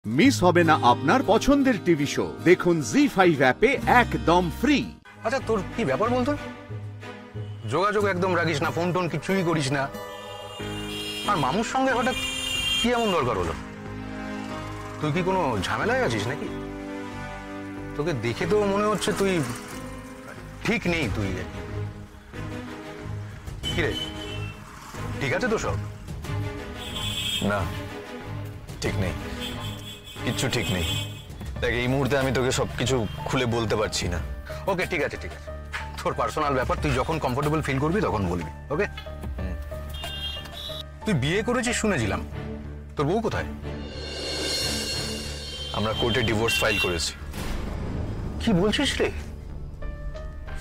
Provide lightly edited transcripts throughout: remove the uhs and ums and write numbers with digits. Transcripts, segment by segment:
Miss হবে না আপনার পছন্দের টিভি শো। দেখুন জি5 অ্যাপে একদম ফ্রি। আচ্ছা, তোর কি ব্যাপার বলতো? যোগাযোগ একদম রাখিস না, ফোন টোন কিছুই করিস না, আর মামুর সঙ্গে হঠাৎ কি এমন দরকার হলো? তুই কি কোনো ঝামেলায় আছিস নাকি? তোকে দেখে তো মনে হচ্ছে তুই ঠিক নেই। তুই কি রে, ঠিক আছে তো সব? না, ঠিক নেই, কিচ্ছু ঠিক নেই। দেখ, এই মুহূর্তে আমি তোকে সবকিছু খুলে বলতে পারছি না। ওকে, ঠিক আছে ঠিক আছে, তোর পার্সোনাল ব্যাপার, তুই যখন কমফোর্টেবল ফিল করবি তখন বলবি। ওকে? তুই বিয়ে করেছিস শুনেছিলাম, তোর বউ কোথায়? আমরা কোর্টে ডিভোর্স ফাইল করেছি। কি বলছিস রে?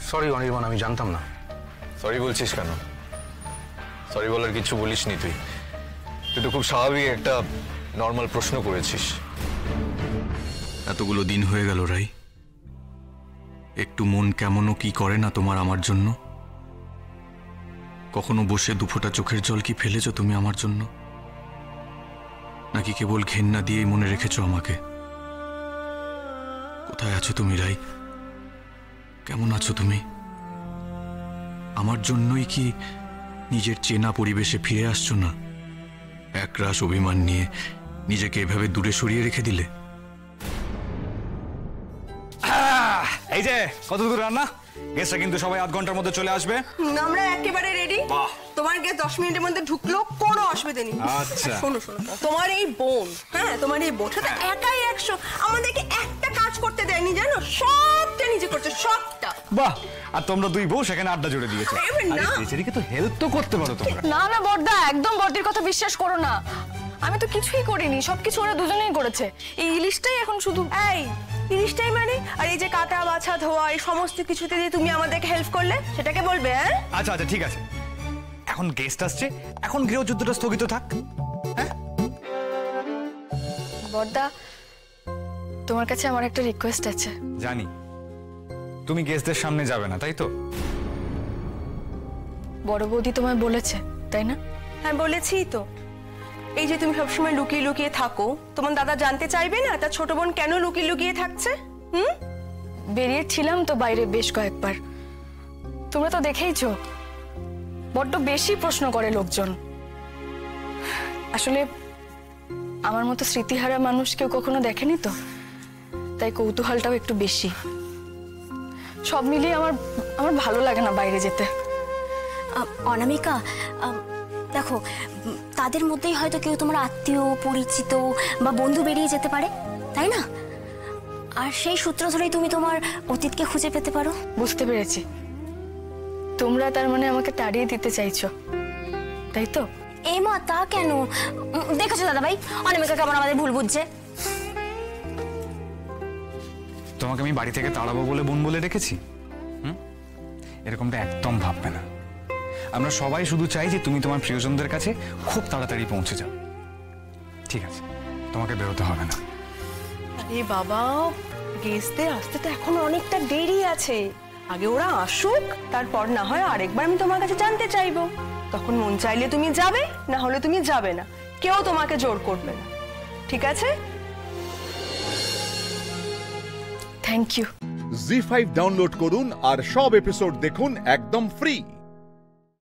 সরি অনির্বাণ, আমি জানতাম না। সরি বলছিস কেন? সরি বলার কিছু বলিসনি তুই। তুই তো খুব স্বাভাবিক একটা নর্মাল প্রশ্ন করেছিস। এতগুলো দিন হয়ে গেল রাই, একটু মন কেমনও কি করে না তোমার আমার জন্য? কখনো বসে দুফোঁটা চোখের জল কি ফেলেছো তুমি আমার জন্য? নাকি কেবল ঘেন্না দিয়েই মনে রেখেছো আমাকে? কোথায় আছো তুমি রাই? কেমন আছো তুমি? আমার জন্যই কি নিজের চেনা পরিবেশে ফিরে আসছো না? একরাশ অভিমান নিয়ে নিজেকে এভাবে দূরে সরিয়ে রেখে দিলে? এই যে কত দূর রান্না? গেস্টরা কিন্তু সবাই আধ ঘন্টার মধ্যে চলে আসবে। আমরা একেবারে রেডি। তোমার গেস্ট 10 মিনিটের মধ্যে ঢুকলো, কোনো অসুবিধা নেই। আচ্ছা শোনো শোনো, তোমার এই বোন, হ্যাঁ তোমার এই বোন সাথে একাই 100, আমাদেরকে একটা কাজ করতে দেয়নি জানো, সবটা নিজে করছে, সবটা। বাহ, আর তোমরা দুই বউ সেখানে আড্ডা জুড়ে দিয়েছো। না বেচারিকে তো হেল্প তো করতে পারো তোমরা। না না বড়দা, একদম বড়দির কথা বিশ্বাস করো না। আমি তো কিছুই করিনি, সবকিছু ওরা দুজনেই করেছে। এই ইলিশটাই এখন শুধু। এই ইলিশটাই মানে? আর এই যে কাটা বাছা ধোয়া এই সমস্ত কিছুতে যে তুমি আমাদেরকে হেল্প করলে, সেটাকে বলবে? হ্যাঁ আচ্ছা আচ্ছা ঠিক আছে, এখন গেস্ট আসছে, এখন গৃহযুদ্ধটা স্থগিত থাক। হ্যাঁ বড়দা, তোমার কাছে আমার একটা রিকোয়েস্ট আছে। জানি তুমি গেস্টদের সামনে যাবে না, তাই তো? বড় বৌদি তোমায় বলেছে, তাই না? হ্যাঁ বলেছি তো। এই যে তুমি সবসময় লুকিয়ে লুকিয়ে থাকো, তোমার দাদা জানতে চাইবে না তার ছোট বোন কেন লুকিয়ে লুকিয়ে থাকছে? বেরিয়েছিলাম তো বাইরে বেশ কয়েকবার, তোমরা তো দেখেইছো। বড্ড বেশি প্রশ্ন করে লোকজন। আসলে আমার মতো স্মৃতিহারা মানুষ কেউ কখনো দেখেনি তো, তাই কৌতূহলটাও একটু বেশি। সব মিলিয়ে আমার ভালো লাগে না বাইরে যেতে। অনামিকা, দেখো, তাদের মধ্যেই হয়তো কেউ তোমার আত্মীয় পরিচিত বা বন্ধু বেরিয়ে যেতে পারে, তাই না? আর সেই সূত্র ধরেই তুমি তোমার অতীতকে খুঁজে পেতে পারো। বুঝতে পেরেছি, তোমরা তার মানে আমাকে তাড়িয়ে দিতে চাইছো, তাই তো? এই মা, তা কেন? দেখেছো দাদা ভাই, অনামিকা কেমন আমাদের ভুল বুঝছে। তোমাকে আমি বাড়ি থেকে তাড়াবো বলে বোন বলে রেখেছি? এরকমটা একদম ভাববে না। আমরা সবাই শুধু চাই যে তুমি তোমার প্রিয়জনদের কাছে খুব তাড়াতাড়ি পৌঁছে যাও। ঠিক আছে, তোমাকে বেরোতে হবে না। আরে বাবা, গেস্টদের আসতে তো এখন অনেকটা দেরি আছে। আগে ওরা আসুক, তারপর না হয় আরেকবার আমি তোমার কাছে জানতে চাইবো। তখন মন চাইলে তুমি যাবে, না হলে তুমি যাবে না, কেউ তোমাকে জোর করবে না, ঠিক আছে? Thank you. জি5 ডাউনলোড করুন আর সব এপিসোড দেখুন একদম ফ্রি।